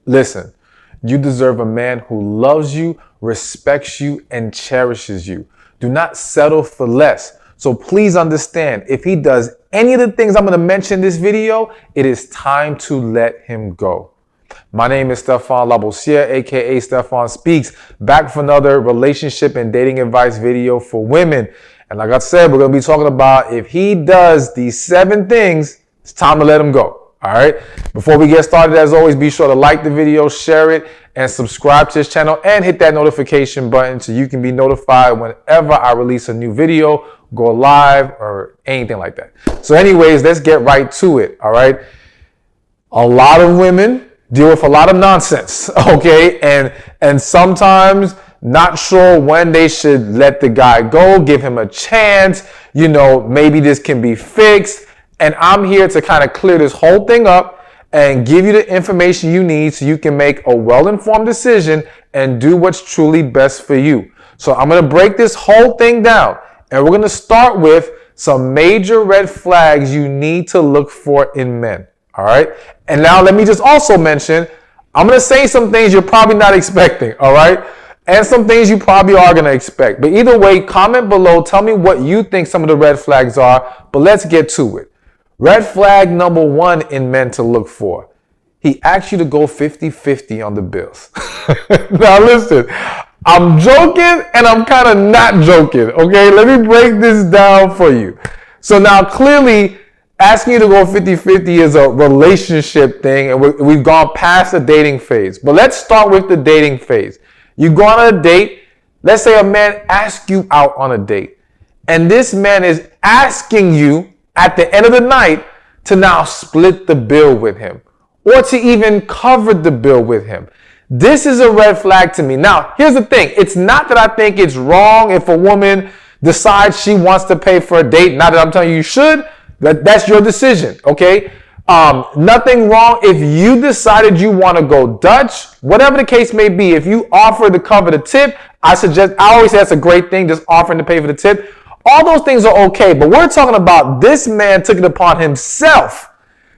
Listen, you deserve a man who loves you, respects you, and cherishes you. Do not settle for less. So please understand, if he does any of the things I'm going to mention in this video, it is time to let him go. My name is Stephan aka Stephan Speaks, back for another relationship and dating advice video for women. And like I said, we're going to be talking about if he does these 7 things, it's time to let him go. All right. Before we get started, as always, be sure to like the video, share it, and subscribe to this channel and hit that notification button so you can be notified whenever I release a new video, go live, or anything like that. So anyways, let's get right to it. All right. A lot of women deal with a lot of nonsense. Okay. And sometimes not sure when they should let the guy go, give him a chance. You know, maybe this can be fixed. And I'm here to kind of clear this whole thing up and give you the information you need so you can make a well-informed decision and do what's truly best for you. So I'm going to break this whole thing down, and we're going to start with some major red flags you need to look for in men. All right. And now let me just also mention, I'm going to say some things you're probably not expecting. All right. And some things you probably are going to expect. But either way, comment below. Tell me what you think some of the red flags are. But let's get to it. Red flag number 1 in men to look for. He asks you to go 50-50 on the bills. Now listen, I'm joking and I'm kind of not joking. Okay, let me break this down for you. So now clearly asking you to go 50-50 is a relationship thing, and we've gone past the dating phase. But let's start with the dating phase. You go on a date. Let's say a man asks you out on a date, and this man is asking you at the end of the night to now split the bill with him or to even cover the bill with him. This is a red flag to me. Now, here's the thing. It's not that I think it's wrong if a woman decides she wants to pay for a date. Not that I'm telling you should. That's your decision, okay? Nothing wrong if you decided you want to go Dutch, whatever the case may be. If you offer to cover the tip, I always say that's a great thing, just offering to pay for the tip. All those things are okay, but we're talking about this man took it upon himself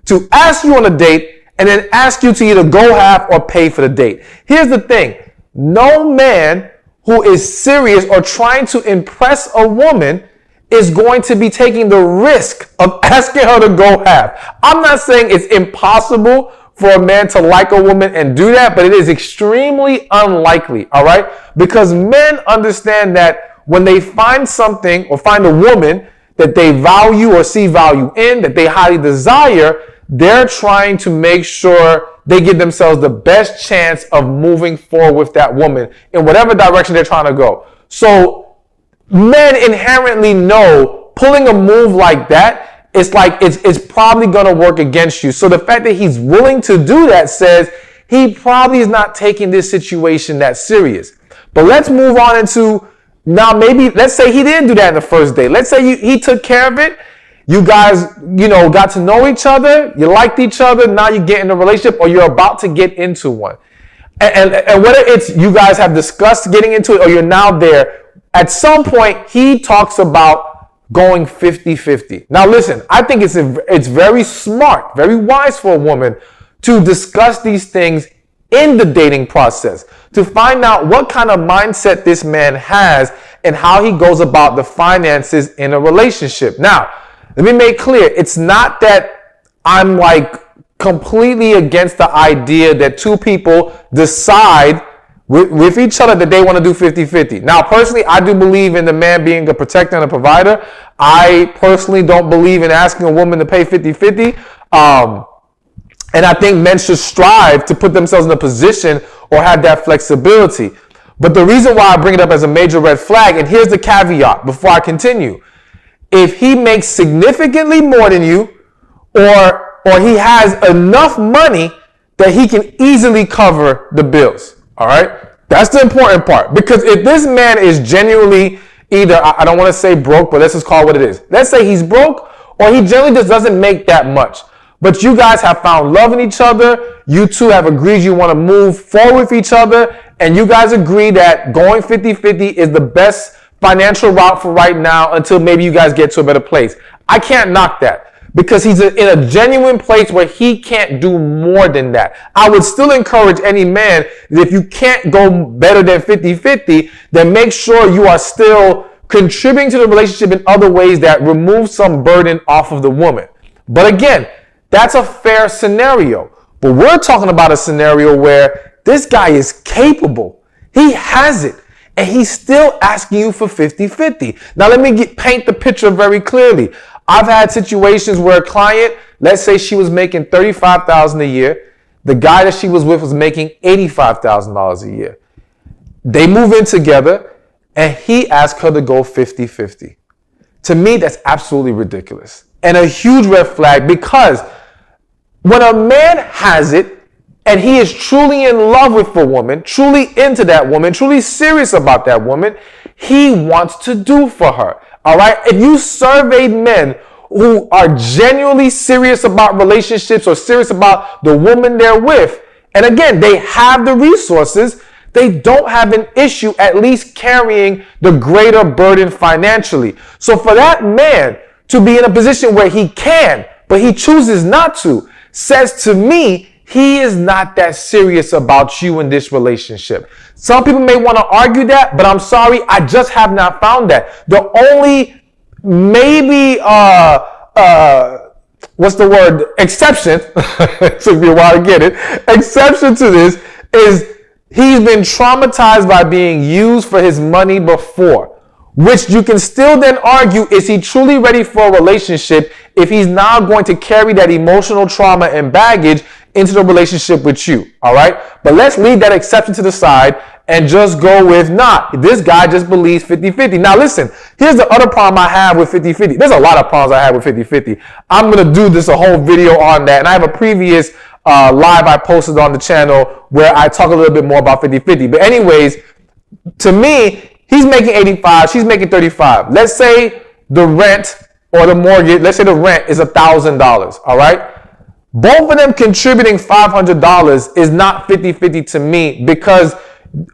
to ask you on a date and then ask you to either go half or pay for the date. Here's the thing. No man who is serious or trying to impress a woman is going to be taking the risk of asking her to go half. I'm not saying it's impossible for a man to like a woman and do that, but it is extremely unlikely, all right? Because men understand that when they find something or find a woman that they value or see value in, that they highly desire, they're trying to make sure they give themselves the best chance of moving forward with that woman in whatever direction they're trying to go. So men inherently know pulling a move like that, it's probably going to work against you. So the fact that he's willing to do that says he probably is not taking this situation that serious. But let's move on into now, maybe, let's say he didn't do that in the first date. Let's say he took care of it. You guys, got to know each other. You liked each other. Now you get in a relationship or you're about to get into one. And whether it's you guys have discussed getting into it or you're now there, at some point he talks about going 50-50. Now listen, I think it's very smart, very wise for a woman to discuss these things in the dating process, to find out what kind of mindset this man has and how he goes about the finances in a relationship. Now, let me make clear, it's not that I'm like completely against the idea that two people decide with each other that they want to do 50-50. Now, personally, I do believe in the man being a protector and a provider. I personally don't believe in asking a woman to pay 50-50. And I think men should strive to put themselves in a position or have that flexibility. But the reason why I bring it up as a major red flag, and here's the caveat before I continue. If he makes significantly more than you, or he has enough money that he can easily cover the bills. All right. That's the important part. Because if this man is genuinely either, I don't want to say broke, but let's just call it what it is. Let's say he's broke or he generally just doesn't make that much. But you guys have found love in each other. You two have agreed you want to move forward with each other. And you guys agree that going 50-50 is the best financial route for right now until maybe you guys get to a better place. I can't knock that. because he's in a genuine place where he can't do more than that. I would still encourage any man that if you can't go better than 50-50, then make sure you are still contributing to the relationship in other ways that remove some burden off of the woman. But again, that's a fair scenario. But we're talking about a scenario where this guy is capable. He has it. And he's still asking you for 50-50. Now, let me paint the picture very clearly. I've had situations where a client, let's say she was making $35,000 a year. The guy that she was with was making $85,000 a year. They move in together and he asked her to go 50-50. To me, that's absolutely ridiculous and a huge red flag, because when a man has it and he is truly in love with a woman, truly into that woman, truly serious about that woman, he wants to do for her. All right. If you surveyed men who are genuinely serious about relationships or serious about the woman they're with, and again, they have the resources, they don't have an issue at least carrying the greater burden financially. So for that man to be in a position where he can, but he chooses not to, says to me, he is not that serious about you in this relationship. Some people may want to argue that, but I'm sorry, I just have not found that. The only maybe what's the word? Exception. It took me a while to get it. Exception to this is he's been traumatized by being used for his money before, which you can still then argue, is he truly ready for a relationship if he's now going to carry that emotional trauma and baggage into the relationship with you, all right? But let's leave that exception to the side and just go with, this guy just believes 50-50. Now listen, here's the other problem I have with 50-50. There's a lot of problems I have with 50-50. I'm going to do this a whole video on that, and I have a previous live I posted on the channel where I talk a little bit more about 50-50. But anyways, to me, he's making 85, she's making 35. Let's say the rent or the mortgage, let's say the rent is $1,000, all right? Both of them contributing $500 is not 50-50 to me, because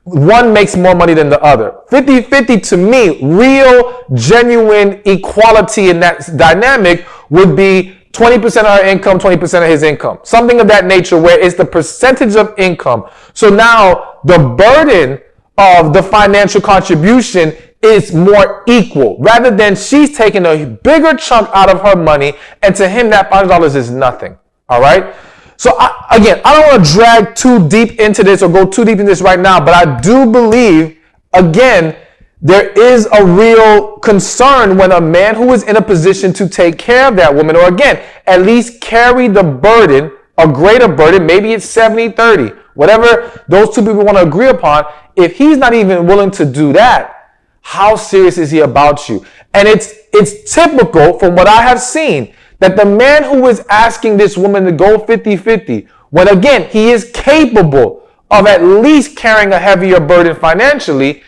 one makes more money than the other. 50-50 to me, real, genuine equality in that dynamic would be 20% of her income, 20% of his income. Something of that nature where it's the percentage of income. So now the burden of the financial contribution is more equal, rather than she's taking a bigger chunk out of her money and to him that $500 is nothing. All right. So I don't want to drag too deep into this or go too deep in this right now, but I do believe, again, there is a real concern when a man who is in a position to take care of that woman, or again, at least carry the burden, a greater burden, maybe it's 70-30, whatever those two people want to agree upon. If he's not even willing to do that, how serious is he about you? And it's typical from what I have seen that the man who is asking this woman to go 50-50, when again, he is capable of at least carrying a heavier burden financially,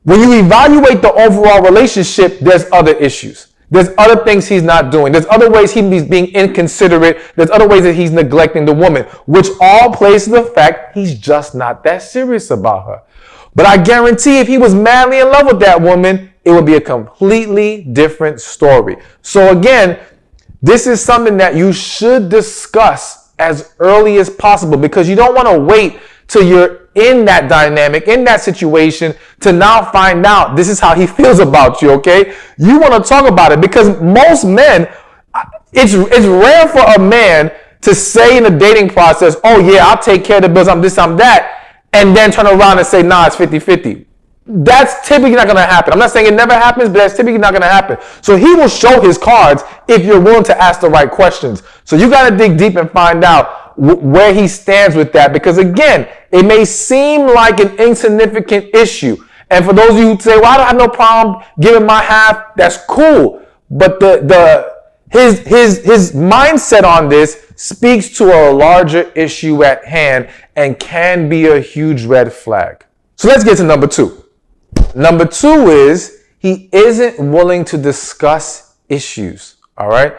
when you evaluate the overall relationship, there's other issues. There's other things he's not doing. There's other ways he's being inconsiderate. There's other ways that he's neglecting the woman, which all plays to the fact he's just not that serious about her. But I guarantee if he was madly in love with that woman, it would be a completely different story. So again, this is something that you should discuss as early as possible, because you don't want to wait till you're in that dynamic, in that situation, to now find out this is how he feels about you, okay? You want to talk about it, because most men, it's rare for a man to say in the dating process, oh yeah, I'll take care of the bills, I'm this, I'm that, and then turn around and say, nah, it's 50-50. That's typically not going to happen. I'm not saying it never happens, but that's typically not going to happen. So he will show his cards if you're willing to ask the right questions. So you got to dig deep and find out where he stands with that, because again, it may seem like an insignificant issue. And for those of you who say, well, I don't have no problem giving my half, that's cool. But his mindset on this speaks to a larger issue at hand and can be a huge red flag. So let's get to number two. Number two is he isn't willing to discuss issues. All right.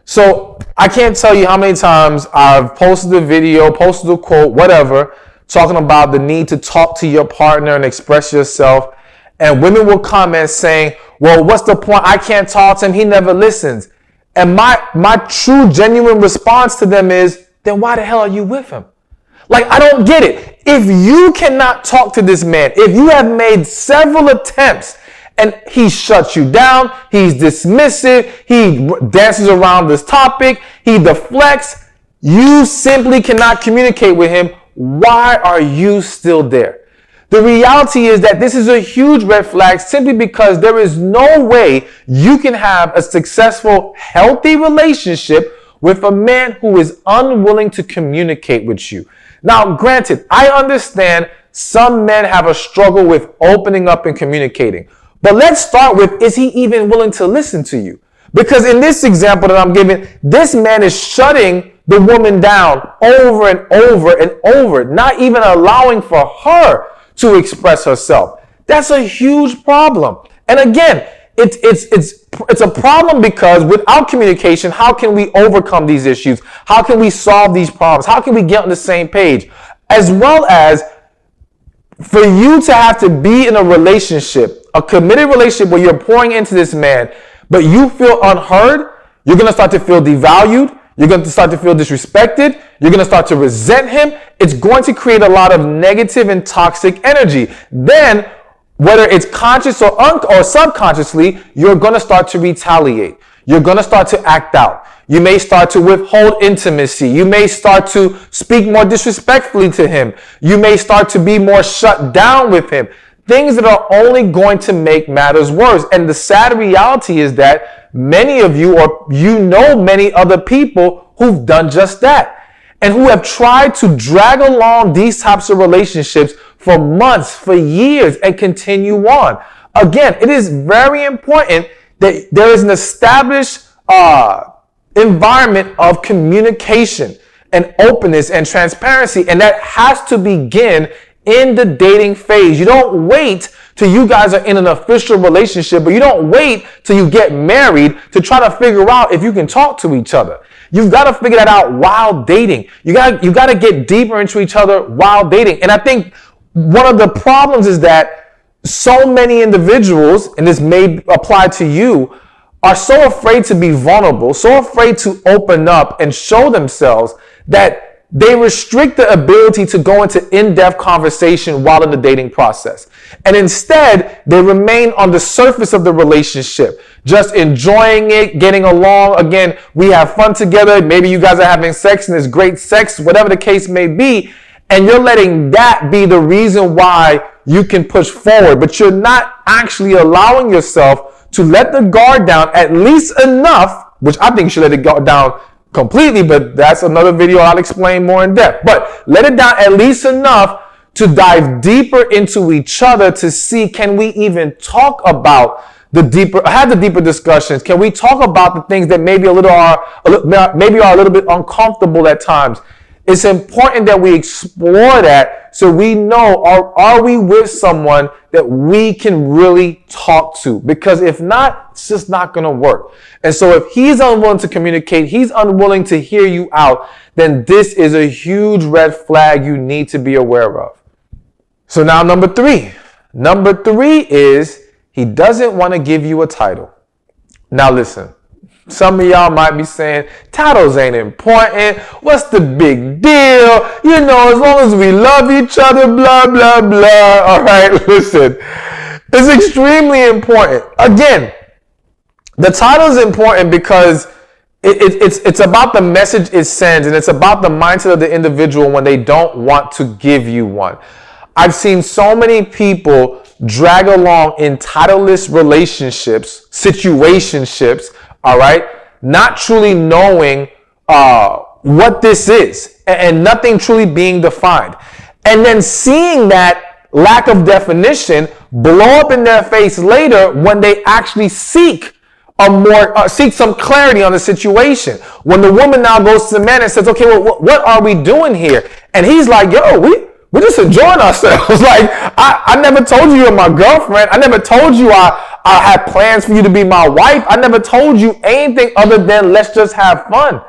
So I can't tell you how many times I've posted a video, posted a quote, whatever, talking about the need to talk to your partner and express yourself. And women will comment saying, well, what's the point? I can't talk to him. He never listens. And my true, genuine response to them is, then why the hell are you with him? Like, I don't get it. If you cannot talk to this man, if you have made several attempts and he shuts you down, he's dismissive, he dances around this topic, he deflects, you simply cannot communicate with him, why are you still there? The reality is that this is a huge red flag simply because there is no way you can have a successful, healthy relationship with a man who is unwilling to communicate with you. Now, granted, I understand some men have a struggle with opening up and communicating. But let's start with, is he even willing to listen to you? Because in this example that I'm giving, this man is shutting the woman down over and over and over, not even allowing for her to express herself. That's a huge problem. And again, it's a problem because without communication, how can we overcome these issues? How can we solve these problems? How can we get on the same page? As well as for you to have to be in a relationship, a committed relationship where you're pouring into this man, but you feel unheard, you're going to start to feel devalued. You're going to start to feel disrespected. You're going to start to resent him. It's going to create a lot of negative and toxic energy. Then, whether it's conscious or subconsciously, you're going to start to retaliate. You're going to start to act out. You may start to withhold intimacy. You may start to speak more disrespectfully to him. You may start to be more shut down with him. Things that are only going to make matters worse. And the sad reality is that many of you, or you know many other people who've done just that and who have tried to drag along these types of relationships for months, for years, and continue on. Again, it is very important that there is an established environment of communication and openness and transparency, and that has to begin in the dating phase. You don't wait till you guys are in an official relationship, but you don't wait till you get married to try to figure out if you can talk to each other. You've got to figure that out while dating. You got to get deeper into each other while dating. And I think one of the problems is that so many individuals, and this may apply to you, are so afraid to be vulnerable, so afraid to open up and show themselves that they restrict the ability to go into in-depth conversation while in the dating process. And instead, they remain on the surface of the relationship, just enjoying it, getting along. Again, we have fun together. Maybe you guys are having sex and it's great sex, whatever the case may be. And you're letting that be the reason why you can push forward. But you're not actually allowing yourself to let the guard down at least enough, which I think you should let it go down completely, but that's another video I'll explain more in depth. But let it down at least enough to dive deeper into each other to see, can we even talk about have the deeper discussions? Can we talk about the things that maybe are a little bit uncomfortable at times? It's important that we explore that so we know, are we with someone that we can really talk to? Because if not, it's just not going to work. And so if he's unwilling to communicate, he's unwilling to hear you out, then this is a huge red flag you need to be aware of. So now number three. Number three is he doesn't want to give you a title. Now listen. Some of y'all might be saying, titles ain't important. What's the big deal? You know, as long as we love each other, blah, blah, blah. All right, listen. It's extremely important. Again, the title is important because it's about the message it sends, and it's about the mindset of the individual when they don't want to give you one. I've seen so many people drag along in titleless relationships, situationships, all right, not truly knowing what this is and nothing truly being defined. And then seeing that lack of definition blow up in their face later when they actually seek some clarity on the situation. When the woman now goes to the man and says, okay, well, what are we doing here? And he's like, yo, we're just enjoying ourselves. Like, I never told you you're my girlfriend. I never told you I had plans for you to be my wife. I never told you anything other than let's just have fun.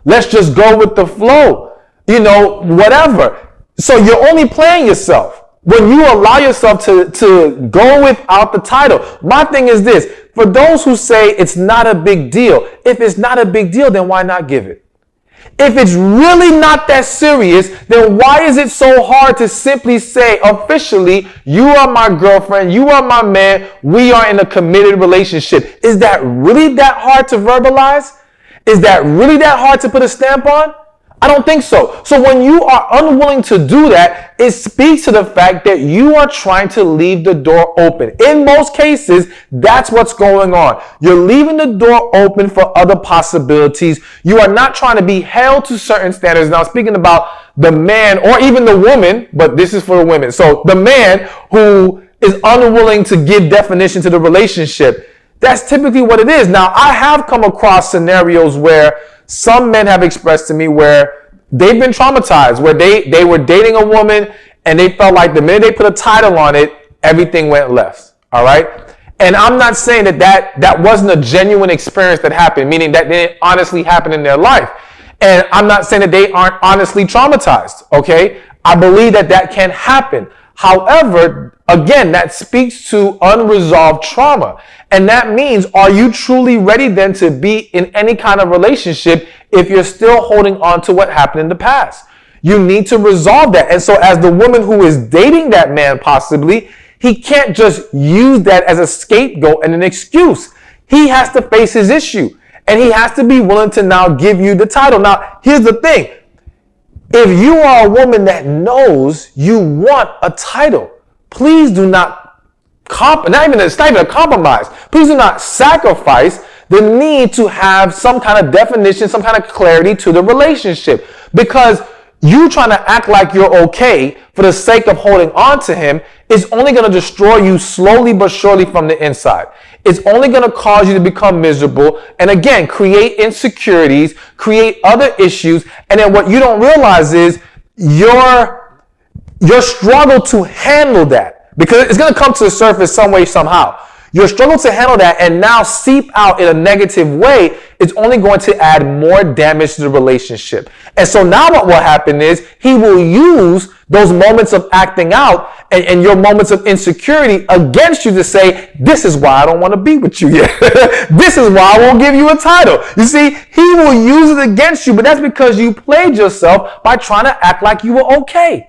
Let's just go with the flow. You know, whatever. So you're only playing yourself. when you allow yourself to go without the title. My thing is this, for those who say it's not a big deal, if it's not a big deal, then why not give it? If it's really not that serious, then why is it so hard to simply say officially, you are my girlfriend, you are my man, we are in a committed relationship? Is that really that hard to verbalize? Is that really that hard to put a stamp on? I don't think so. So when you are unwilling to do that, it speaks to the fact that you are trying to leave the door open. In most cases, that's what's going on. You're leaving the door open for other possibilities. You are not trying to be held to certain standards. Now, speaking about the man or even the woman, but this is for the women. So the man who is unwilling to give definition to the relationship, that's typically what it is. Now, I have come across scenarios where some men have expressed to me where they've been traumatized, where they were dating a woman and they felt like the minute they put a title on it, everything went left. All right. And I'm not saying that wasn't a genuine experience that happened, meaning that didn't honestly happen in their life. And I'm not saying that they aren't honestly traumatized. Okay. I believe that can happen. However, again, that speaks to unresolved trauma. And that means, are you truly ready then to be in any kind of relationship if you're still holding on to what happened in the past? You need to resolve that. And so as the woman who is dating that man possibly, he can't just use that as a scapegoat and an excuse. He has to face his issue. And he has to be willing to now give you the title. Now, here's the thing. If you are a woman that knows you want a title, please do not it's not even a compromise. Please do not sacrifice the need to have some kind of definition, some kind of clarity to the relationship. Because you trying to act like you're okay for the sake of holding on to him is only going to destroy you slowly but surely from the inside. It's only going to cause you to become miserable and again, create insecurities, create other issues. And then what you don't realize is your struggle to handle that, because it's going to come to the surface some way, somehow. Your struggle to handle that and now seep out in a negative way is only going to add more damage to the relationship. And so now what will happen is he will use those moments of acting out and your moments of insecurity against you to say, this is why I don't want to be with you yet. This is why I won't give you a title. You see, he will use it against you, but that's because you played yourself by trying to act like you were okay.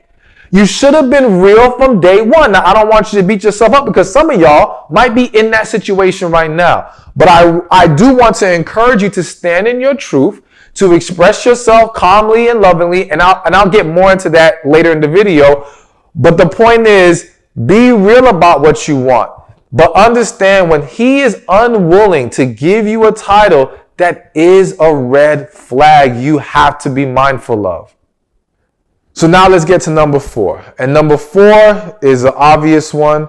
You should have been real from day one. Now, I don't want you to beat yourself up because some of y'all might be in that situation right now. But I do want to encourage you to stand in your truth, to express yourself calmly and lovingly. And I'll get more into that later in the video. But the point is, be real about what you want. But understand when he is unwilling to give you a title, that is a red flag you have to be mindful of. So now let's get to number 4. And number 4 is an obvious one: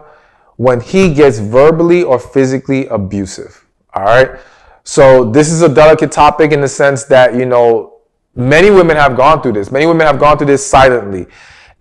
when he gets verbally or physically abusive. All right. So this is a delicate topic in the sense that, many women have gone through this. Many women have gone through this silently.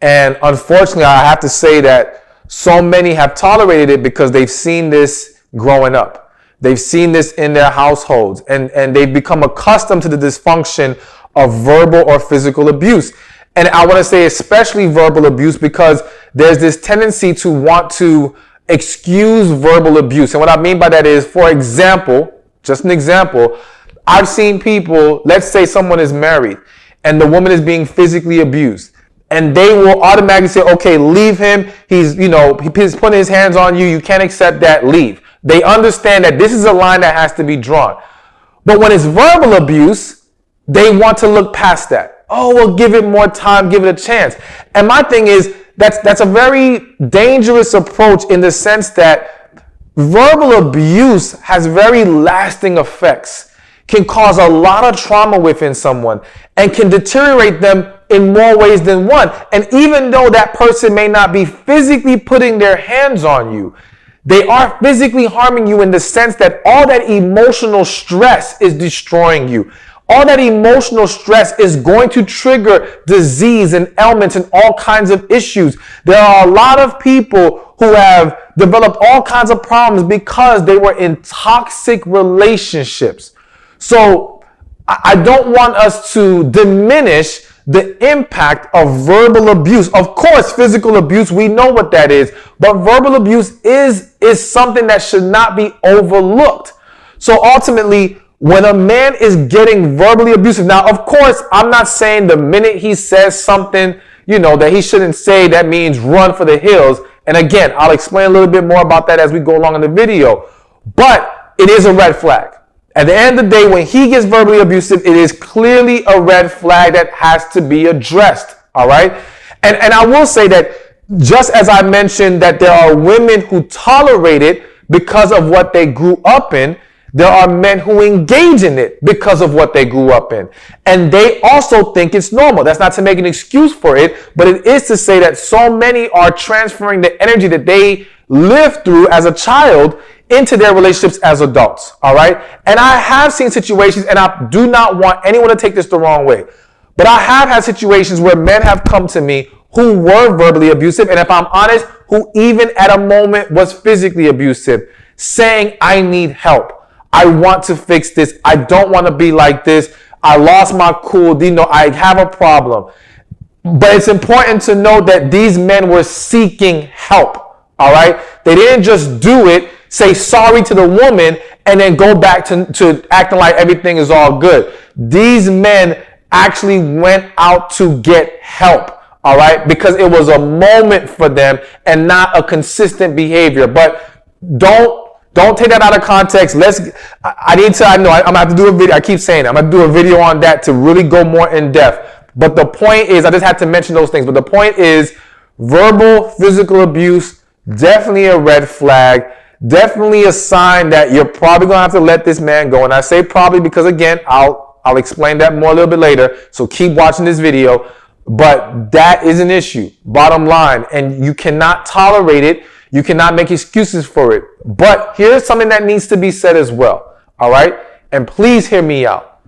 And unfortunately, I have to say that so many have tolerated it because they've seen this growing up. They've seen this in their households and they've become accustomed to the dysfunction of verbal or physical abuse. And I want to say especially verbal abuse because there's this tendency to want to excuse verbal abuse. And what I mean by that is, for example, just an example, I've seen people, let's say someone is married and the woman is being physically abused. And they will automatically say, okay, leave him. He's putting his hands on you. You can't accept that. Leave. They understand that this is a line that has to be drawn. But when it's verbal abuse, they want to look past that. Oh, well, give it more time, give it a chance. And my thing is, that's a very dangerous approach in the sense that verbal abuse has very lasting effects, can cause a lot of trauma within someone, and can deteriorate them in more ways than one. And even though that person may not be physically putting their hands on you, they are physically harming you in the sense that all that emotional stress is destroying you. All that emotional stress is going to trigger disease and ailments and all kinds of issues. There are a lot of people who have developed all kinds of problems because they were in toxic relationships. So I don't want us to diminish the impact of verbal abuse. Of course, physical abuse, we know what that is, but verbal abuse is something that should not be overlooked. So ultimately, when a man is getting verbally abusive, now, of course, I'm not saying the minute he says something, that he shouldn't say, that means run for the hills. And again, I'll explain a little bit more about that as we go along in the video. But it is a red flag. At the end of the day, when he gets verbally abusive, it is clearly a red flag that has to be addressed. All right. And I will say that just as I mentioned that there are women who tolerate it because of what they grew up in, there are men who engage in it because of what they grew up in. And they also think it's normal. That's not to make an excuse for it, but it is to say that so many are transferring the energy that they lived through as a child into their relationships as adults. All right. And I have seen situations, and I do not want anyone to take this the wrong way, but I have had situations where men have come to me who were verbally abusive. And if I'm honest, who even at a moment was physically abusive, saying, I need help. I want to fix this. I don't want to be like this. I lost my cool. I have a problem. But it's important to know that these men were seeking help. All right. They didn't just do it, say sorry to the woman, and then go back to acting like everything is all good. These men actually went out to get help. All right. Because it was a moment for them and not a consistent behavior. But don't take that out of context. I know I'm gonna have to do a video. I keep saying it. I'm gonna do a video on that to really go more in depth. But the point is, I just had to mention those things. But the point is, verbal, physical abuse, definitely a red flag. Definitely a sign that you're probably gonna have to let this man go. And I say probably because, again, I'll explain that more a little bit later. So keep watching this video. But that is an issue, bottom line. And you cannot tolerate it. You cannot make excuses for it. But here's something that needs to be said as well. All right. And please hear me out.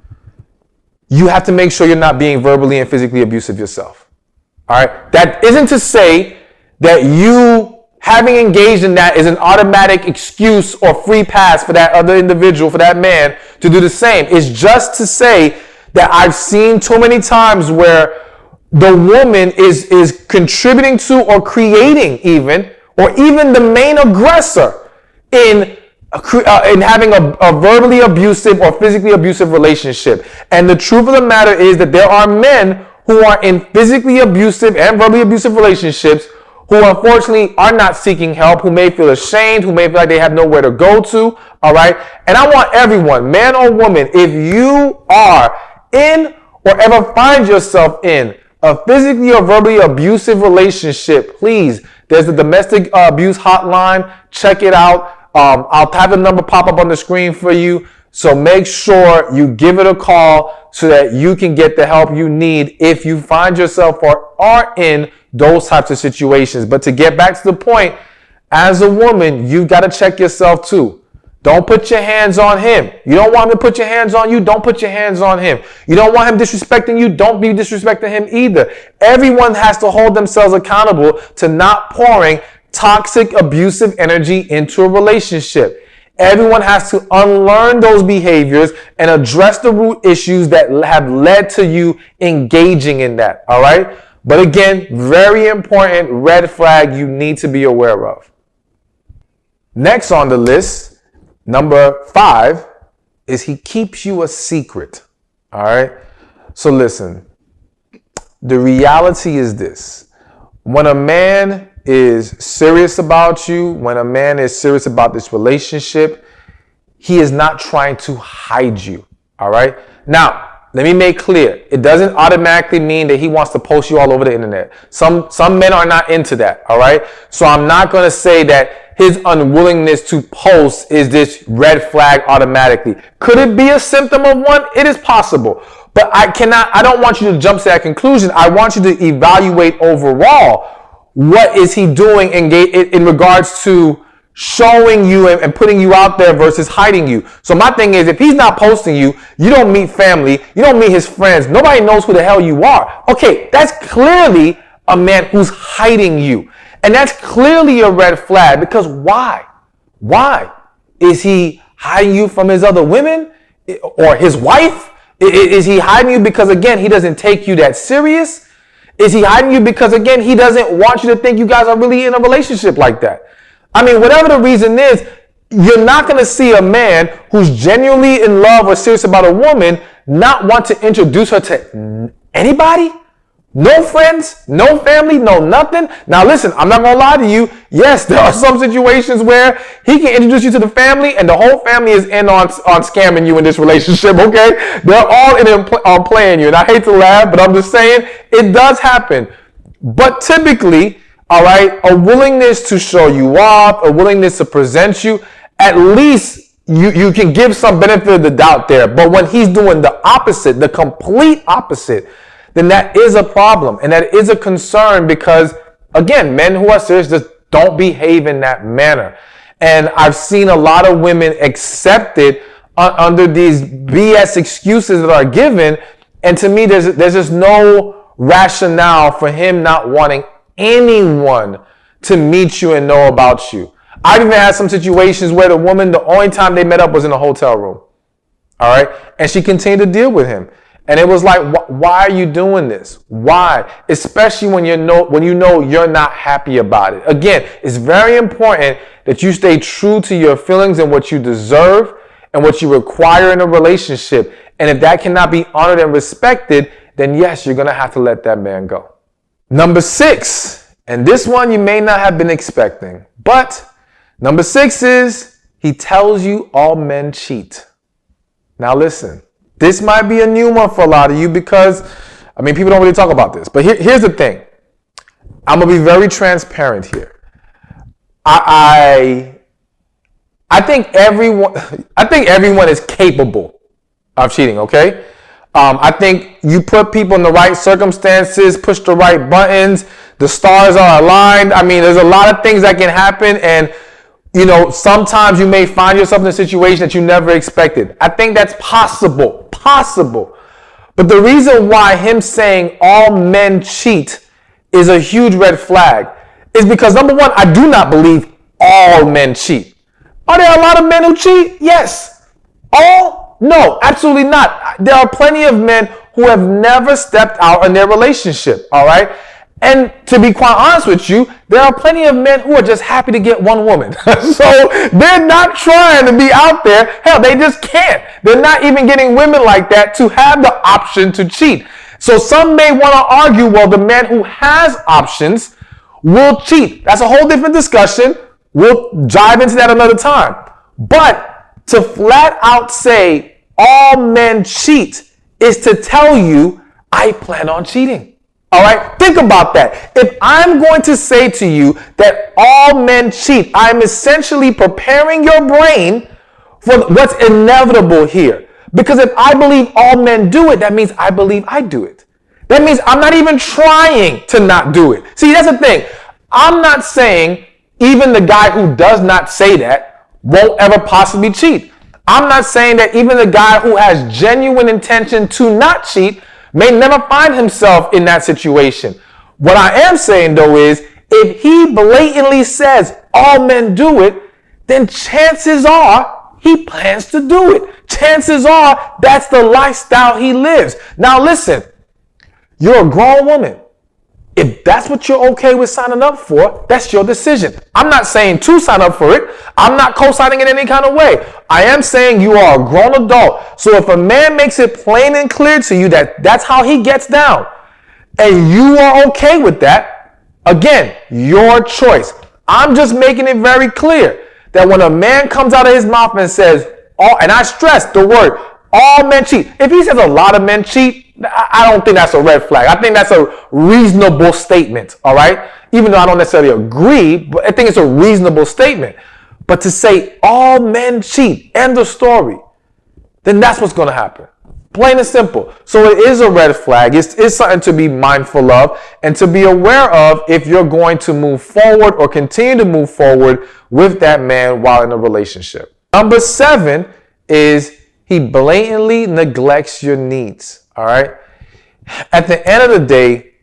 You have to make sure you're not being verbally and physically abusive yourself. All right. That isn't to say that you having engaged in that is an automatic excuse or free pass for that other individual, for that man to do the same. It's just to say that I've seen too many times where the woman is contributing to or creating or even the main aggressor in having a verbally abusive or physically abusive relationship. And the truth of the matter is that there are men who are in physically abusive and verbally abusive relationships who unfortunately are not seeking help, who may feel ashamed, who may feel like they have nowhere to go to. All right. And I want everyone, man or woman, if you are in or ever find yourself in a physically or verbally abusive relationship, please, there's the domestic abuse hotline. Check it out. I'll have the number pop up on the screen for you. So make sure you give it a call so that you can get the help you need if you find yourself or are in those types of situations. But to get back to the point, as a woman, you've got to check yourself too. Don't put your hands on him. You don't want him to put your hands on you. Don't put your hands on him. You don't want him disrespecting you. Don't be disrespecting him either. Everyone has to hold themselves accountable to not pouring toxic, abusive energy into a relationship. Everyone has to unlearn those behaviors and address the root issues that have led to you engaging in that. All right. But again, very important red flag you need to be aware of. Next on the list, number 5, is he keeps you a secret. All right. So listen, the reality is this. When a man is serious about you, when a man is serious about this relationship, he is not trying to hide you. All right. Now, let me make clear. It doesn't automatically mean that he wants to post you all over the internet. Some men are not into that. All right. So I'm not going to say that his unwillingness to post is this red flag automatically. Could it be a symptom of one? It is possible. But I don't want you to jump to that conclusion. I want you to evaluate overall. What is he doing in regards to showing you and putting you out there versus hiding you? So my thing is, if he's not posting you, you don't meet family, you don't meet his friends, nobody knows who the hell you are. Okay, that's clearly a man who's hiding you. And that's clearly a red flag, because why? Why? Is he hiding you from his other women or his wife? Is he hiding you because, again, he doesn't take you that serious? Is he hiding you because, again, he doesn't want you to think you guys are really in a relationship like that? I mean, whatever the reason is, you're not going to see a man who's genuinely in love or serious about a woman not want to introduce her to anybody. No friends, no family, no nothing. Now listen, I'm not going to lie to you. Yes, there are some situations where he can introduce you to the family and the whole family is in on scamming you in this relationship, okay? They're all in on playing you. And I hate to laugh, but I'm just saying it does happen. But typically, all right, a willingness to show you off, a willingness to present you, at least you can give some benefit of the doubt there. But when he's doing the opposite, the complete opposite, then that is a problem and that is a concern because, again, men who are serious just don't behave in that manner. And I've seen a lot of women accept it under these BS excuses that are given. And to me, there's just no rationale for him not wanting anyone to meet you and know about you. I've even had some situations where the woman, the only time they met up was in a hotel room. All right. And she continued to deal with him. And it was like, why are you doing this? Why? Especially when you know you're not happy about it. Again, it's very important that you stay true to your feelings and what you deserve and what you require in a relationship. And if that cannot be honored and respected, then yes, you're going to have to let that man go. Number 6, and this one you may not have been expecting, but number 6 is he tells you all men cheat. Now listen. This might be a new one for a lot of you because, I mean, people don't really talk about this. But here's the thing. I'm going to be very transparent here. I think everyone is capable of cheating, okay? I think you put people in the right circumstances, push the right buttons, the stars are aligned. I mean, there's a lot of things that can happen, and you know, sometimes you may find yourself in a situation that you never expected. I think that's possible. But the reason why him saying all men cheat is a huge red flag is because, number one, I do not believe all men cheat. Are there a lot of men who cheat? Yes. All? No, absolutely not. There are plenty of men who have never stepped out in their relationship, all right? And to be quite honest with you, there are plenty of men who are just happy to get one woman. So they're not trying to be out there. Hell, they just can't. They're not even getting women like that to have the option to cheat. So some may want to argue, well, the man who has options will cheat. That's a whole different discussion. We'll dive into that another time. But to flat out say all men cheat is to tell you, I plan on cheating. All right, think about that. If I'm going to say to you that all men cheat, I'm essentially preparing your brain for what's inevitable here. Because if I believe all men do it, that means I believe I do it. That means I'm not even trying to not do it. See, that's the thing. I'm not saying even the guy who does not say that won't ever possibly cheat. I'm not saying that even the guy who has genuine intention to not cheat may never find himself in that situation. What I am saying, though, is if he blatantly says all men do it, then chances are he plans to do it. Chances are that's the lifestyle he lives. Now, listen, you're a grown woman. If that's what you're okay with signing up for, that's your decision. I'm not saying to sign up for it. I'm not co-signing in any kind of way. I am saying you are a grown adult. So if a man makes it plain and clear to you that that's how he gets down, and you are okay with that, again, your choice. I'm just making it very clear that when a man comes out of his mouth and says, and I stress the word, all men cheat. If he says a lot of men cheat, I don't think that's a red flag. I think that's a reasonable statement, all right? Even though I don't necessarily agree, but I think it's a reasonable statement. But to say all men cheat, end of story, then that's what's going to happen. Plain and simple. So it is a red flag. It's something to be mindful of and to be aware of if you're going to move forward or continue to move forward with that man while in a relationship. Number 7 is he blatantly neglects your needs. All right. At the end of the day,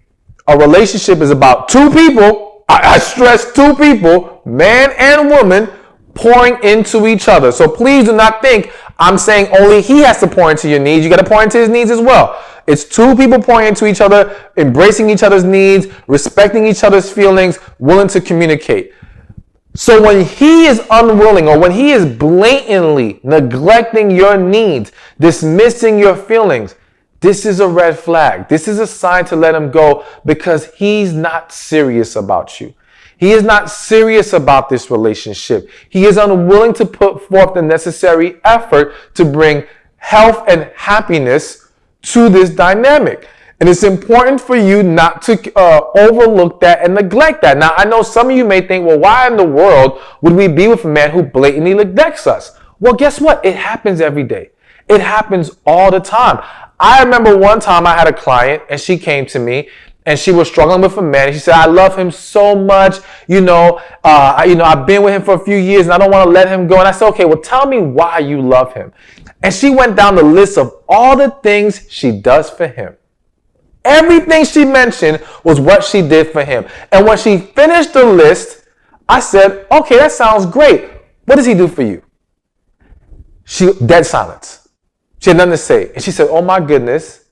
a relationship is about two people. I stress two people, man and woman, pouring into each other. So please do not think I'm saying only he has to pour into your needs. You got to pour into his needs as well. It's two people pouring into each other, embracing each other's needs, respecting each other's feelings, willing to communicate. So when he is unwilling, or when he is blatantly neglecting your needs, dismissing your feelings, this is a red flag. This is a sign to let him go, because he's not serious about you. He is not serious about this relationship. He is unwilling to put forth the necessary effort to bring health and happiness to this dynamic. And it's important for you not to overlook that and neglect that. Now, I know some of you may think, well, why in the world would we be with a man who blatantly neglects us? Well, guess what? It happens every day. It happens all the time. I remember one time I had a client and she came to me and she was struggling with a man. And she said, I love him so much. I've been with him for a few years and I don't want to let him go. And I said, okay, well, tell me why you love him. And she went down the list of all the things she does for him. Everything she mentioned was what she did for him. And when she finished the list, I said, okay, that sounds great. What does he do for you? She dead silence. She had nothing to say. And she said, oh my goodness,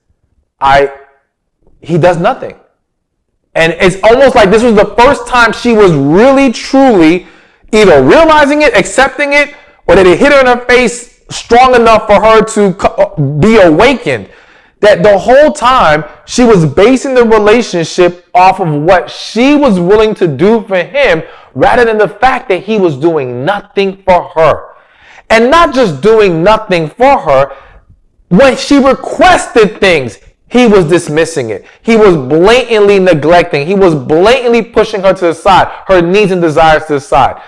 he does nothing. And it's almost like this was the first time she was really, truly either realizing it, accepting it, or that it hit her in her face strong enough for her to be awakened. That the whole time she was basing the relationship off of what she was willing to do for him, rather than the fact that he was doing nothing for her. And not just doing nothing for her, when she requested things, he was dismissing it. He was blatantly neglecting. He was blatantly pushing her to the side, her needs and desires to the side.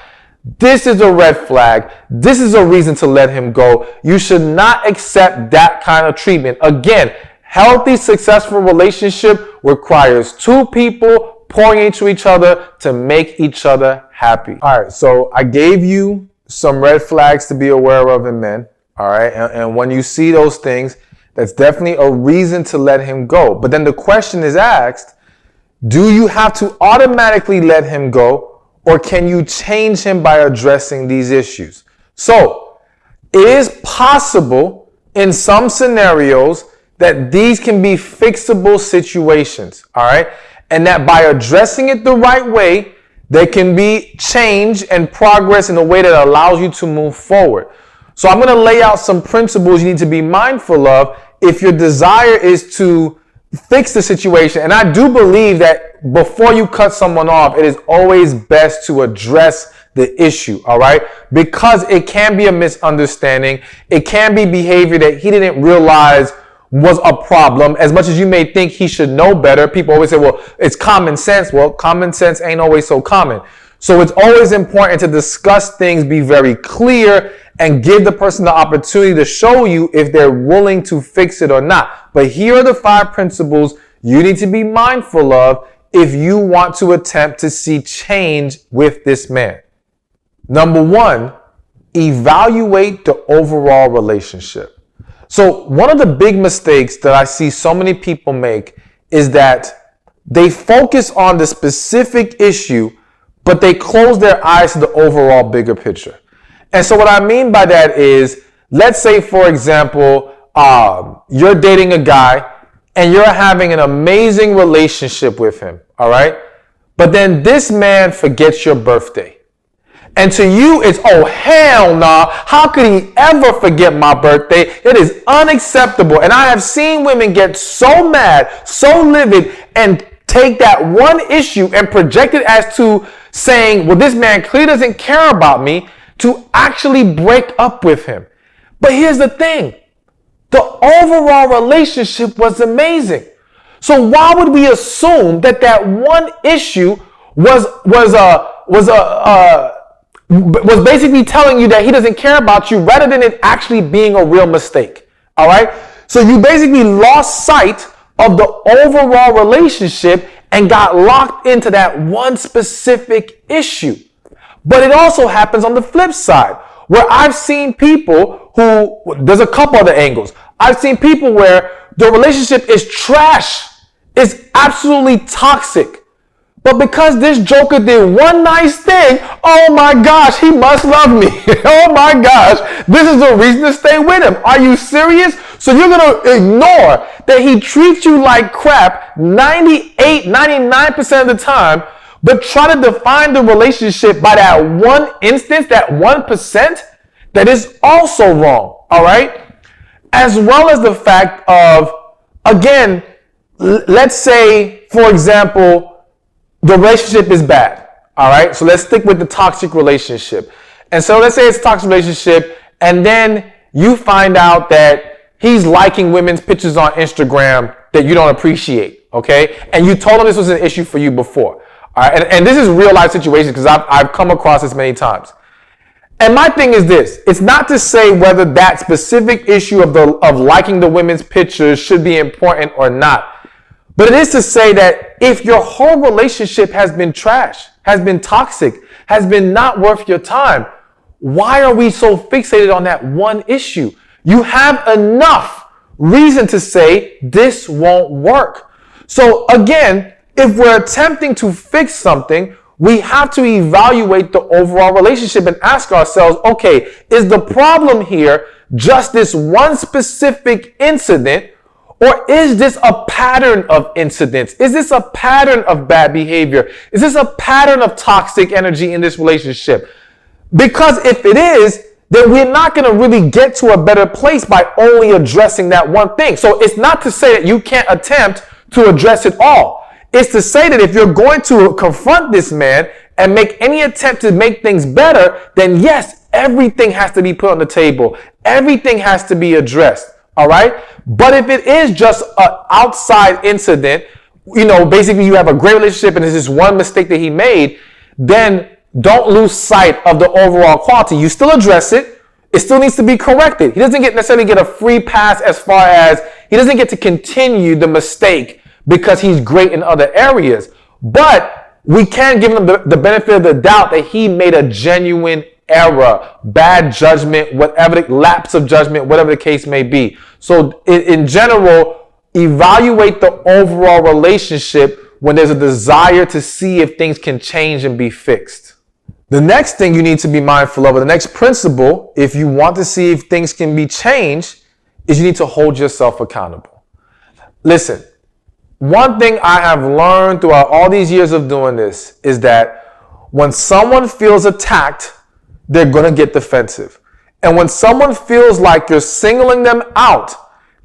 This is a red flag. This is a reason to let him go. You should not accept that kind of treatment. Again, healthy, successful relationship requires two people pouring into each other to make each other happy. All right, so I gave you some red flags to be aware of in men. All right, and when you see those things, that's definitely a reason to let him go. But then the question is asked, do you have to automatically let him go? Or can you change him by addressing these issues? So, it is possible in some scenarios that these can be fixable situations, all right? And that by addressing it the right way, there can be change and progress in a way that allows you to move forward. So I'm going to lay out some principles you need to be mindful of if your desire is to fix the situation. And I do believe that before you cut someone off, it is always best to address the issue, all right? Because it can be a misunderstanding. It can be behavior that he didn't realize was a problem. As much as you may think he should know better, people always say, well, it's common sense. Well, common sense ain't always so common. So it's always important to discuss things, be very clear, and give the person the opportunity to show you if they're willing to fix it or not. But here are the 5 principles you need to be mindful of if you want to attempt to see change with this man. Number 1, evaluate the overall relationship. So one of the big mistakes that I see so many people make is that they focus on the specific issue, but they close their eyes to the overall bigger picture. And so what I mean by that is, let's say, for example, you're dating a guy and you're having an amazing relationship with him, all right? But then this man forgets your birthday. And to you, it's, oh, hell nah. How could he ever forget my birthday? It is unacceptable. And I have seen women get so mad, so livid, and take that one issue and project it as to saying, well, this man clearly doesn't care about me, to actually break up with him. But here's the thing. The overall relationship was amazing. So why would we assume that that one issue was basically telling you that he doesn't care about you, rather than it actually being a real mistake? All right. So you basically lost sight of the overall relationship and got locked into that one specific issue. But it also happens on the flip side, where I've seen people who, there's a couple other angles. I've seen people where the relationship is trash, is absolutely toxic, But because this joker did one nice thing, oh my gosh, he must love me. Oh my gosh, this is a reason to stay with him. Are you serious? So you're going to ignore that he treats you like crap 98, 99% of the time, but try to define the relationship by that one instance, that 1%, that is also wrong. All right? As well as the fact of, again, let's say, for example, the relationship is bad. All right. So let's stick with the toxic relationship. And so let's say it's a toxic relationship, and then you find out that he's liking women's pictures on Instagram that you don't appreciate. Okay. And you told him this was an issue for you before. All right. And this is real life situation because I've come across this many times. And my thing is this, it's not to say whether that specific issue of liking the women's pictures should be important or not. But it is to say that if your whole relationship has been trash, has been toxic, has been not worth your time, why are we so fixated on that one issue? You have enough reason to say this won't work. So again, if we're attempting to fix something, we have to evaluate the overall relationship and ask ourselves, okay, is the problem here just this one specific incident? Or is this a pattern of incidents? Is this a pattern of bad behavior? Is this a pattern of toxic energy in this relationship? Because if it is, then we're not going to really get to a better place by only addressing that one thing. So it's not to say that you can't attempt to address it all. It's to say that if you're going to confront this man and make any attempt to make things better, then yes, everything has to be put on the table. Everything has to be addressed. All right. But if it is just an outside incident, basically you have a great relationship and it's just one mistake that he made, then don't lose sight of the overall quality. You still address it. It still needs to be corrected. He doesn't necessarily get a free pass as far as he doesn't get to continue the mistake because he's great in other areas. But we can give him the benefit of the doubt that he made a genuine error, bad judgment, whatever the lapse of judgment, whatever the case may be. So in general, evaluate the overall relationship when there's a desire to see if things can change and be fixed. The next thing you need to be mindful of, or the next principle, if you want to see if things can be changed, is you need to hold yourself accountable. Listen, one thing I have learned throughout all these years of doing this is that when someone feels attacked, they're going to get defensive. And when someone feels like you're singling them out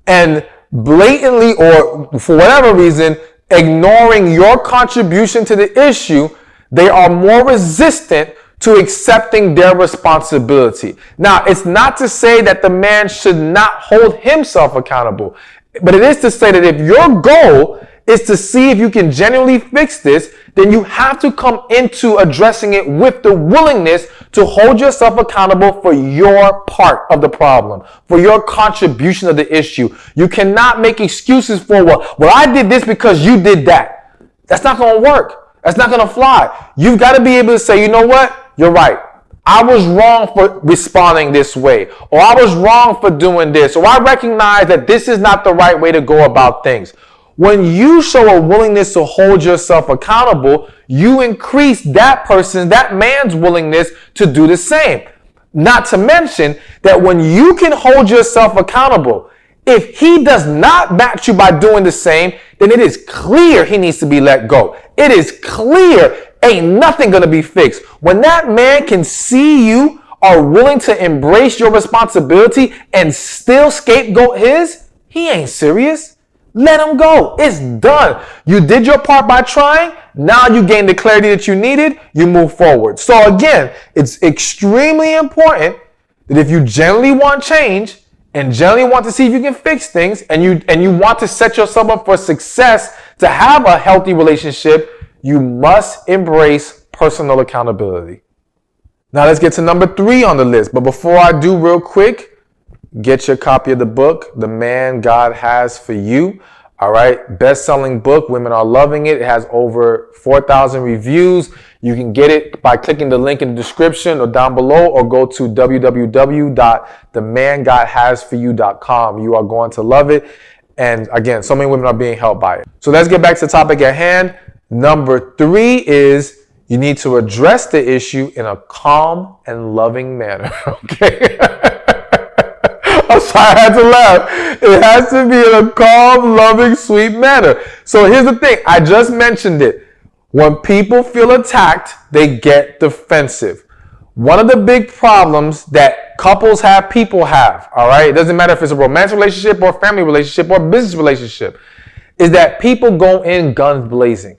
and blatantly or for whatever reason ignoring your contribution to the issue, they are more resistant to accepting their responsibility. Now, it's not to say that the man should not hold himself accountable, but it is to say that if your goal is to see if you can genuinely fix this, then you have to come into addressing it with the willingness to hold yourself accountable for your part of the problem, for your contribution of the issue. You cannot make excuses for, well, I did this because you did that. That's not going to work. That's not going to fly. You've got to be able to say, you know what? You're right. I was wrong for responding this way, or I was wrong for doing this, or I recognize that this is not the right way to go about things. When you show a willingness to hold yourself accountable, you increase that man's willingness to do the same. Not to mention that when you can hold yourself accountable, if he does not match you by doing the same, then it is clear he needs to be let go. It is clear ain't nothing going to be fixed. When that man can see you are willing to embrace your responsibility and still scapegoat his, he ain't serious. Let him go. It's done. You did your part by trying. Now you gain the clarity that you needed. You move forward. So again, it's extremely important that if you generally want change and generally want to see if you can fix things and you want to set yourself up for success to have a healthy relationship, you must embrace personal accountability. Now let's get to number 3 on the list. But before I do, real quick, get your copy of the book, The Man God Has for You. All right. Best-selling book. Women are loving it. It has over 4,000 reviews. You can get it by clicking the link in the description or down below, or go to www.themangodhasforyou.com. You are going to love it. And again, so many women are being helped by it. So let's get back to the topic at hand. Number 3 is you need to address the issue in a calm and loving manner. Okay? I'm sorry, I had to laugh. It has to be in a calm, loving, sweet manner. So here's the thing. I just mentioned it. When people feel attacked, they get defensive. One of the big problems that couples have, people have, all right? It doesn't matter if it's a romantic relationship or family relationship or business relationship, is that people go in guns blazing.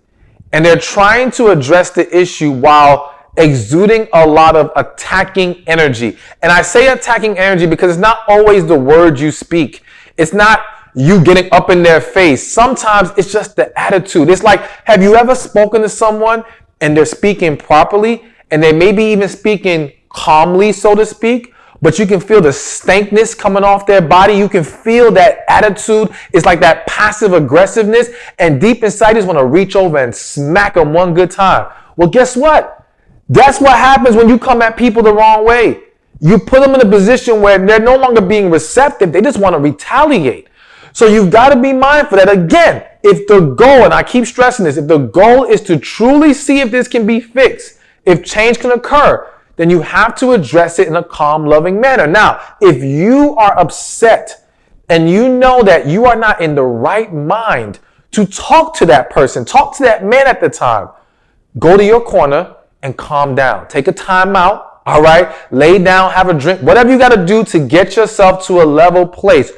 And they're trying to address the issue while exuding a lot of attacking energy. And I say attacking energy because it's not always the words you speak. It's not you getting up in their face. Sometimes it's just the attitude. It's like, have you ever spoken to someone and they're speaking properly and they may be even speaking calmly, so to speak, but you can feel the stankness coming off their body. You can feel that attitude. It's like that passive aggressiveness. And deep inside, you just want to reach over and smack them one good time. Well, guess what? That's what happens when you come at people the wrong way. You put them in a position where they're no longer being receptive. They just want to retaliate. So you've got to be mindful that, again, if the goal, and I keep stressing this, if the goal is to truly see if this can be fixed, if change can occur, then you have to address it in a calm, loving manner. Now, if you are upset and you know that you are not in the right mind to talk to that person, talk to that man at the time, go to your corner and calm down. Take a time out, all right? Lay down, have a drink, whatever you got to do to get yourself to a level place.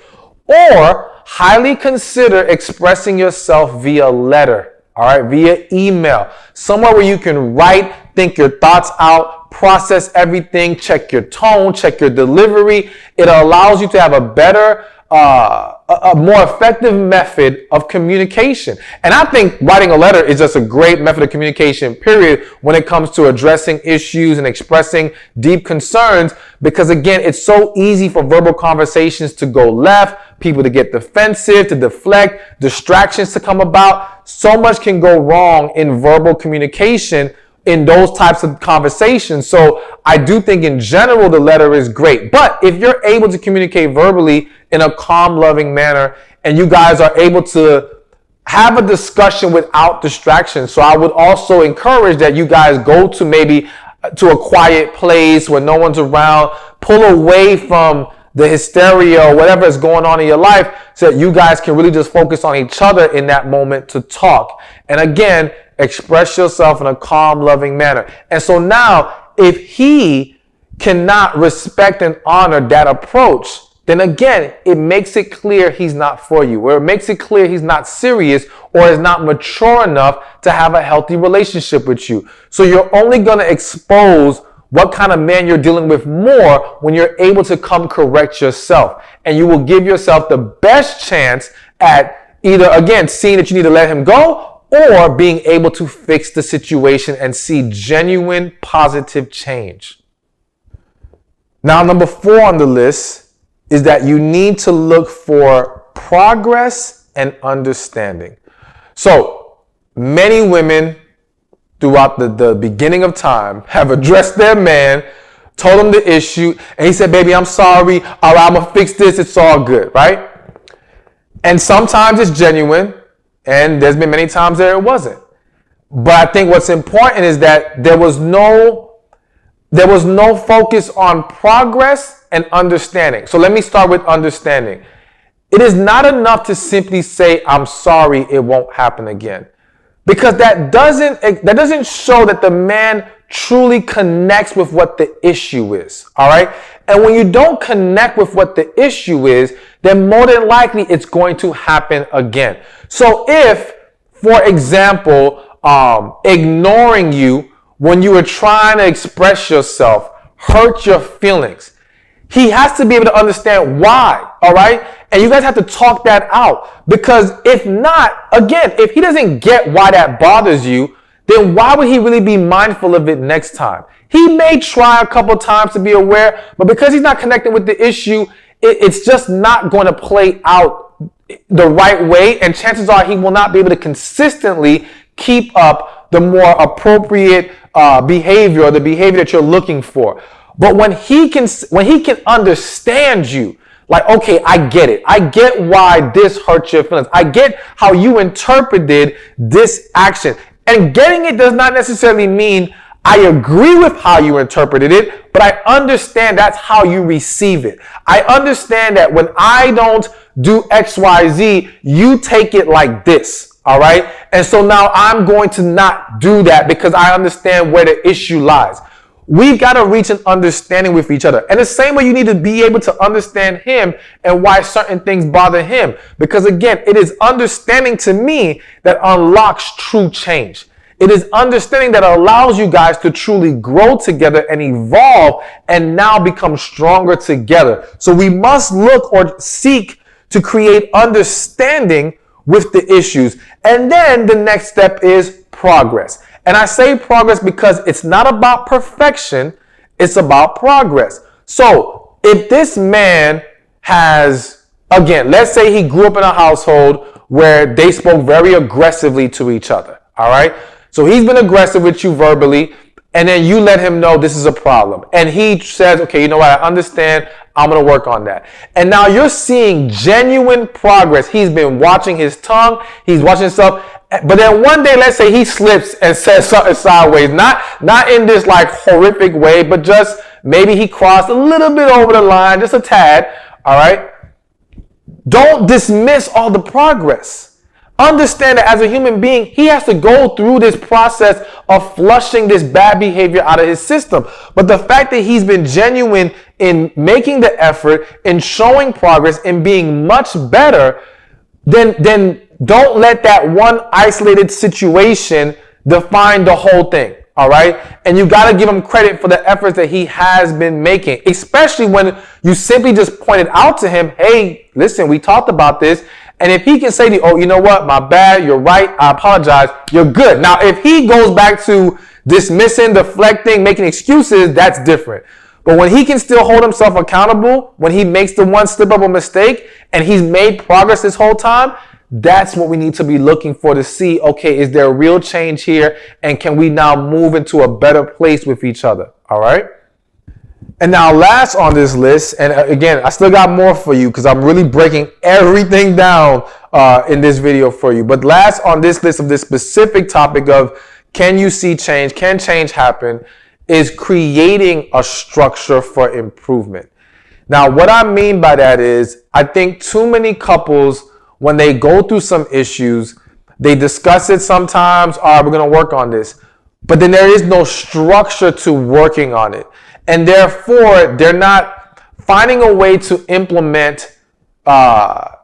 Or highly consider expressing yourself via letter, all right? Via email, somewhere where you can write, think your thoughts out, process everything, check your tone, check your delivery. It allows you to have a better, a more effective method of communication. And I think writing a letter is just a great method of communication, period, when it comes to addressing issues and expressing deep concerns, because again, it's so easy for verbal conversations to go left, people to get defensive, to deflect, distractions to come about. So much can go wrong in verbal communication in those types of conversations. So I do think in general the letter is great. But if you're able to communicate verbally in a calm, loving manner, and you guys are able to have a discussion without distractions. So I would also encourage that you guys go to maybe to a quiet place where no one's around, pull away from the hysteria or whatever is going on in your life so that you guys can really just focus on each other in that moment to talk. And again, express yourself in a calm, loving manner. And so now, if he cannot respect and honor that approach, then again, it makes it clear he's not for you, or it makes it clear he's not serious or is not mature enough to have a healthy relationship with you. So you're only going to expose what kind of man you're dealing with more when you're able to come correct yourself. And you will give yourself the best chance at either, again, seeing that you need to let him go or being able to fix the situation and see genuine positive change. Now, number 4 on the list is that you need to look for progress and understanding. So many women throughout the beginning of time have addressed their man, told him the issue, and he said, baby, I'm sorry. All right, I'm going to fix this. It's all good, right? And sometimes it's genuine, and there's been many times that it wasn't. But I think what's important is that there was no focus on progress and understanding. So let me start with understanding. It is not enough to simply say, I'm sorry, it won't happen again. Because that doesn't show that the man truly connects with what the issue is, all right? And when you don't connect with what the issue is, then more than likely it's going to happen again. So if, for example, ignoring you when you were trying to express yourself hurt your feelings, he has to be able to understand why, all right? And you guys have to talk that out, because if not, again, if he doesn't get why that bothers you, then why would he really be mindful of it next time? He may try a couple times to be aware, but because he's not connecting with the issue, it's just not going to play out the right way. And chances are he will not be able to consistently keep up the more appropriate behavior, or the behavior that you're looking for. But when he can understand you, like, okay, I get it. I get why this hurt your feelings. I get how you interpreted this action. And getting it does not necessarily mean I agree with how you interpreted it, but I understand that's how you receive it. I understand that when I don't do X, Y, Z, you take it like this. All right. And so now I'm going to not do that because I understand where the issue lies. We've got to reach an understanding with each other. And the same way you need to be able to understand him and why certain things bother him. Because again, it is understanding to me that unlocks true change. It is understanding that allows you guys to truly grow together and evolve and now become stronger together. So we must look or seek to create understanding with the issues. And then the next step is progress. And I say progress because it's not about perfection. It's about progress. So if this man has, again, let's say he grew up in a household where they spoke very aggressively to each other. All right. So he's been aggressive with you verbally, and then you let him know this is a problem. And he says, okay, you know what? I understand. I'm going to work on that. And now you're seeing genuine progress. He's been watching his tongue. He's watching himself. But then one day, let's say he slips and says something sideways, not in this like horrific way, but just maybe he crossed a little bit over the line, just a tad. All right. Don't dismiss all the progress. Understand that as a human being, he has to go through this process of flushing this bad behavior out of his system. But the fact that he's been genuine in making the effort, in showing progress, in being much better, then don't let that one isolated situation define the whole thing. All right. And you got to give him credit for the efforts that he has been making, especially when you simply just pointed out to him, hey, listen, we talked about this. And if he can say to you, oh, you know what? My bad. You're right. I apologize. You're good. Now, if he goes back to dismissing, deflecting, making excuses, that's different. But when he can still hold himself accountable, when he makes the one slip up a mistake and he's made progress this whole time, that's what we need to be looking for to see, okay, is there a real change here? And can we now move into a better place with each other? All right. And now last on this list, and again, I still got more for you because I'm really breaking everything down in this video for you. But last on this list of this specific topic of can you see change, can change happen, is creating a structure for improvement. Now, what I mean by that is I think too many couples, when they go through some issues, they discuss it sometimes, all right, we're going to work on this. But then there is no structure to working on it. And therefore, they're not finding a way to implement a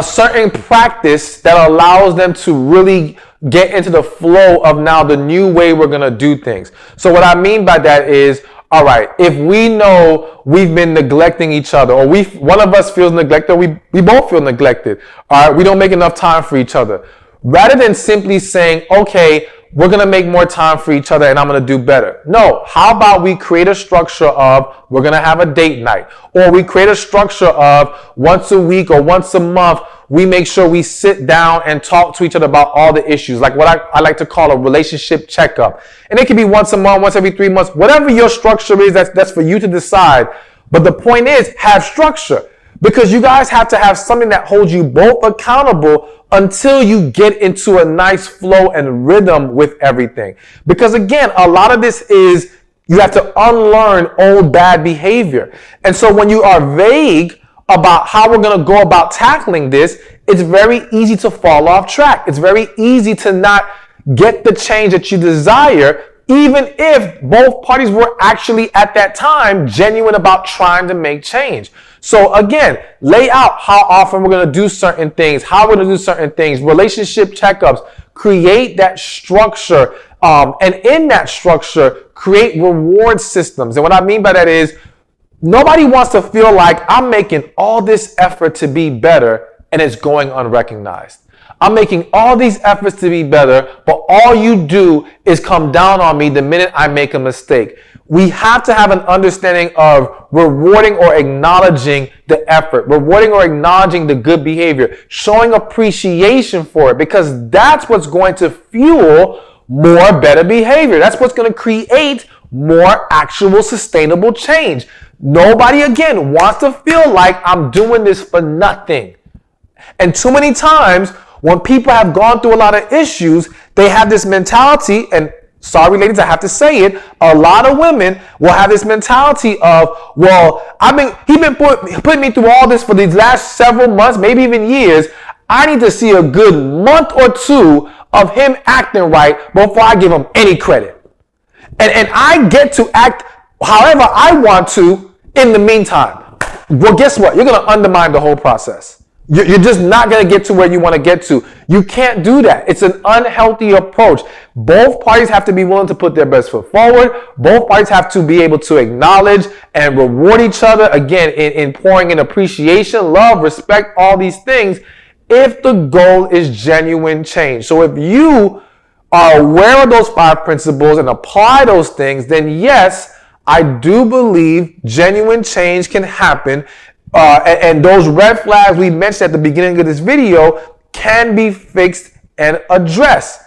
certain practice that allows them to really get into the flow of now the new way we're going to do things. So what I mean by that is, all right, if we know we've been neglecting each other, or one of us feels neglected, we both feel neglected. All right, we don't make enough time for each other. Rather than simply saying, okay, we're going to make more time for each other and I'm going to do better. No, how about we create a structure of we're going to have a date night, or we create a structure of once a week or once a month, we make sure we sit down and talk to each other about all the issues, like what I like to call a relationship checkup. And it can be once a month, once every 3 months, whatever your structure is, that's for you to decide. But the point is, have structure, because you guys have to have something that holds you both accountable until you get into a nice flow and rhythm with everything. Because again, a lot of this is you have to unlearn old bad behavior. And so when you are vague about how we're going to go about tackling this, it's very easy to fall off track. It's very easy to not get the change that you desire, even if both parties were actually at that time genuine about trying to make change. So again, lay out how often we're going to do certain things, how we're going to do certain things, relationship checkups, create that structure. And in that structure, create reward systems. And what I mean by that is nobody wants to feel like I'm making all this effort to be better and it's going unrecognized. I'm making all these efforts to be better, but all you do is come down on me the minute I make a mistake. We have to have an understanding of rewarding or acknowledging the effort, rewarding or acknowledging the good behavior, showing appreciation for it, because that's what's going to fuel more better behavior. That's what's going to create more actual sustainable change. Nobody, again, wants to feel like I'm doing this for nothing. And too many times When people have gone through a lot of issues, they have this mentality, and sorry, ladies, I have to say it. A lot of women will have this mentality of, well, he's been putting me through all this for these last several months, maybe even years. I need to see a good month or two of him acting right before I give him any credit. And I get to act however I want to in the meantime. Well, guess what? You're going to undermine the whole process. You're just not going to get to where you want to get to. You can't do that. It's an unhealthy approach. Both parties have to be willing to put their best foot forward. Both parties have to be able to acknowledge and reward each other, again, in pouring in appreciation, love, respect, all these things, if the goal is genuine change. So if you are aware of those 5 principles and apply those things, then yes, I do believe genuine change can happen. And those red flags we mentioned at the beginning of this video can be fixed and addressed.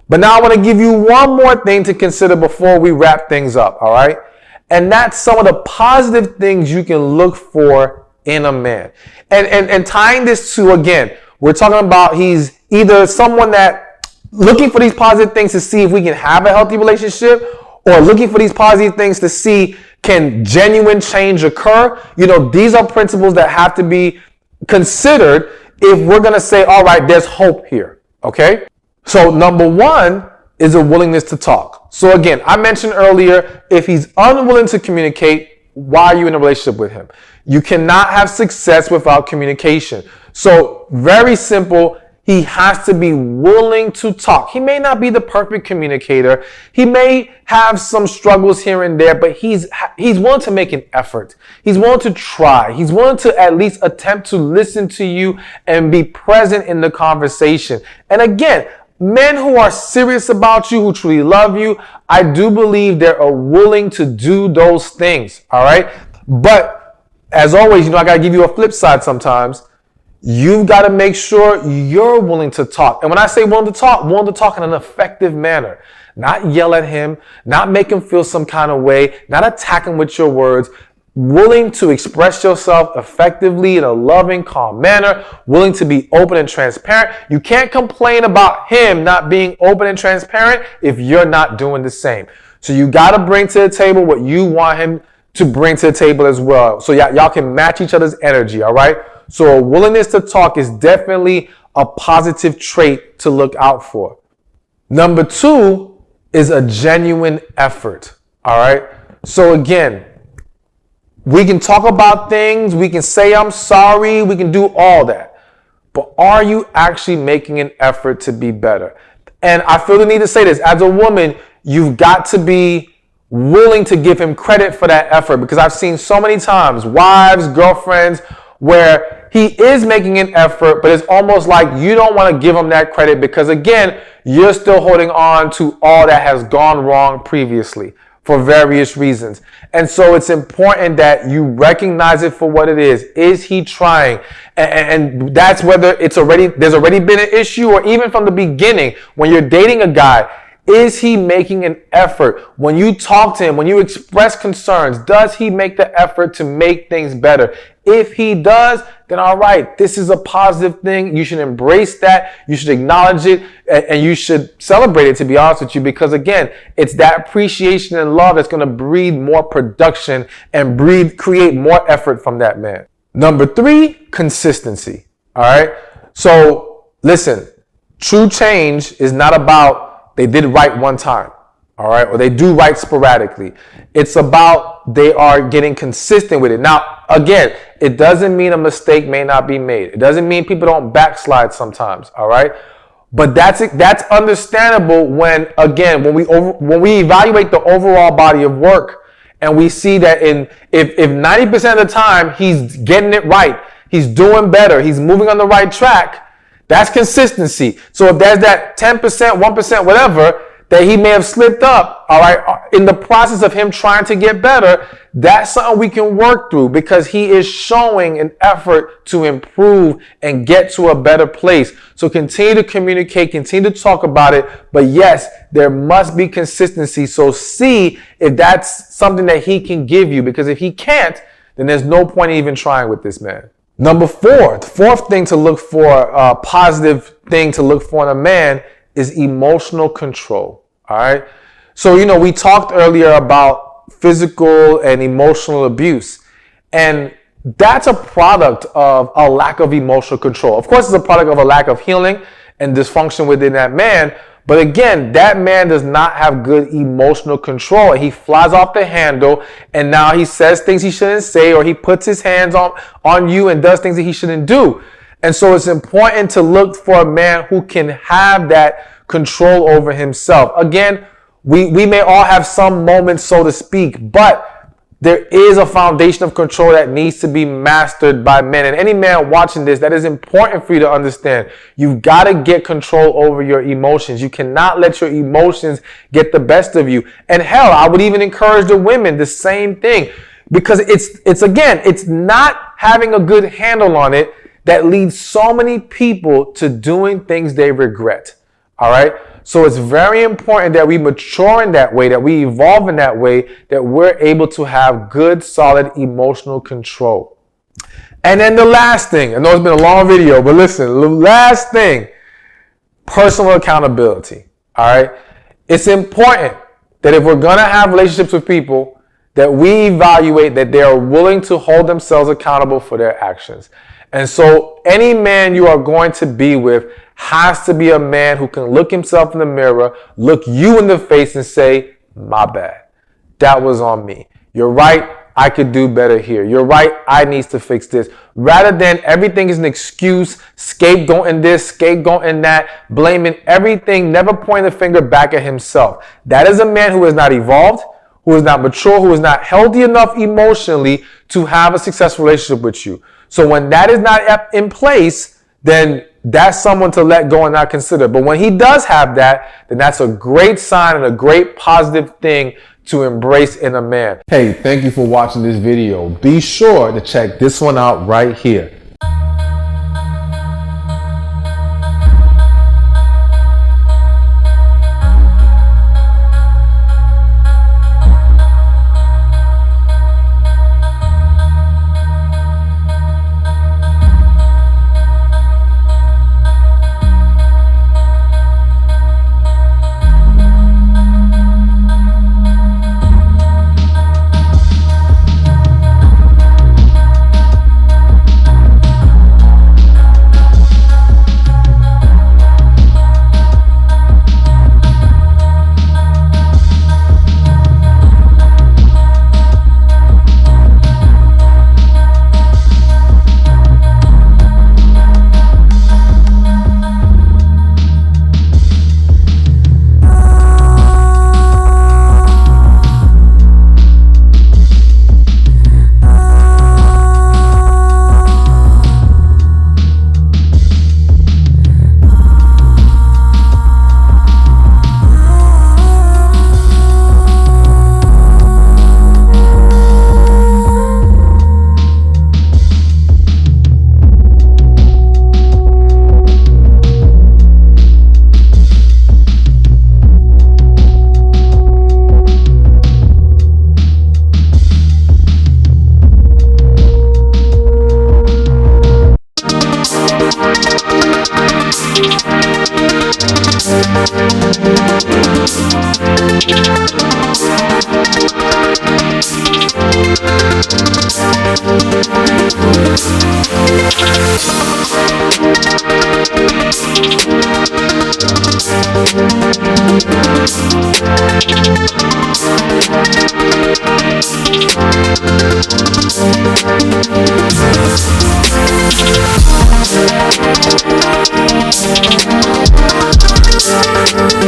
But now I want to give you one more thing to consider before we wrap things up, all right? And that's some of the positive things you can look for in a man. And tying this to, again, we're talking about he's either someone that looking for these positive things to see if we can have a healthy relationship, or looking for these positive things to see can genuine change occur. You know, these are principles that have to be considered if we're going to say, all right, there's hope here. Okay. So number 1 is a willingness to talk. So again, I mentioned earlier, if he's unwilling to communicate, why are you in a relationship with him? You cannot have success without communication. So very simple. He has to be willing to talk. He may not be the perfect communicator. He may have some struggles here and there, but he's willing to make an effort. He's willing to try. He's willing to at least attempt to listen to you and be present in the conversation. And again, men who are serious about you, who truly love you, I do believe they're willing to do those things. All right. But as always, you know, I got to give you a flip side sometimes. You've got to make sure you're willing to talk. And when I say willing to talk in an effective manner. Not yell at him, not make him feel some kind of way, not attack him with your words. Willing to express yourself effectively in a loving, calm manner. Willing to be open and transparent. You can't complain about him not being open and transparent if you're not doing the same. So you got to bring to the table what you want him to bring to the table as well. So y'all can match each other's energy, all right? So a willingness to talk is definitely a positive trait to look out for. Number 2 is a genuine effort. All right. So again, we can talk about things. We can say, I'm sorry. We can do all that. But are you actually making an effort to be better? And I feel the need to say this. As a woman, you've got to be willing to give him credit for that effort, because I've seen so many times, wives, girlfriends, where he is making an effort, but it's almost like you don't want to give him that credit because, again, you're still holding on to all that has gone wrong previously for various reasons. And so it's important that you recognize it for what it is. Is he trying? And that's whether there's already been an issue, or even from the beginning when you're dating a guy. Is he making an effort? When you talk to him, when you express concerns, does he make the effort to make things better? If he does, then all right, this is a positive thing. You should embrace that. You should acknowledge it, and you should celebrate it, to be honest with you, because again, it's that appreciation and love that's going to breed more production and create more effort from that man. Number 3, consistency. All right. So listen, true change is not about they did right one time, all right, or they do right sporadically. It's about they are getting consistent with it. Now, again, it doesn't mean a mistake may not be made. It doesn't mean people don't backslide sometimes, all right? But that's understandable when we evaluate the overall body of work and we see that if 90% of the time he's getting it right, he's doing better, he's moving on the right track, that's consistency. So if there's that 10%, 1%, whatever, that he may have slipped up, all right, in the process of him trying to get better, that's something we can work through because he is showing an effort to improve and get to a better place. So continue to communicate, continue to talk about it. But yes, there must be consistency. So see if that's something that he can give you, because if he can't, then there's no point in even trying with this man. Number 4, the fourth thing to look for, positive thing to look for in a man is emotional control. All right. So, we talked earlier about physical and emotional abuse, and that's a product of a lack of emotional control. Of course, it's a product of a lack of healing and dysfunction within that man. But again, that man does not have good emotional control. He flies off the handle, and now he says things he shouldn't say, or he puts his hands on you and does things that he shouldn't do. And so it's important to look for a man who can have that control over himself. Again, we may all have some moments, so to speak, but there is a foundation of control that needs to be mastered by men. And any man watching this, that is important for you to understand. You've got to get control over your emotions. You cannot let your emotions get the best of you. And hell, I would even encourage the women the same thing, because it's not having a good handle on it that leads so many people to doing things they regret. All right. So it's very important that we mature in that way, that we evolve in that way, that we're able to have good, solid emotional control. And then the last thing, I know it's been a long video, but listen, the last thing, personal accountability. All right. It's important that if we're going to have relationships with people, that we evaluate that they are willing to hold themselves accountable for their actions. And so any man you are going to be with has to be a man who can look himself in the mirror, look you in the face and say, my bad. That was on me. You're right. I could do better here. You're right. I need to fix this. Rather than everything is an excuse, scapegoating this, scapegoating that, blaming everything, never pointing the finger back at himself. That is a man who has not evolved, who is not mature, who is not healthy enough emotionally to have a successful relationship with you. So when that is not in place, then that's someone to let go and not consider. But when he does have that, then that's a great sign and a great positive thing to embrace in a man. Hey, thank you for watching this video. Be sure to check this one out right here.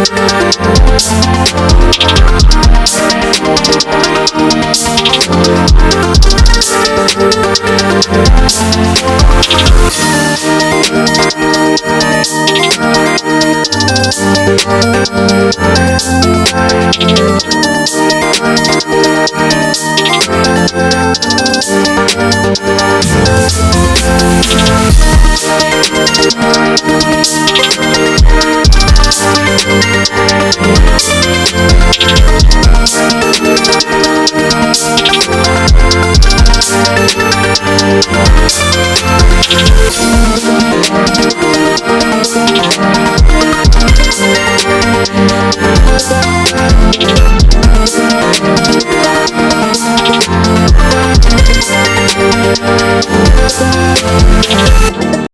We'll be right back.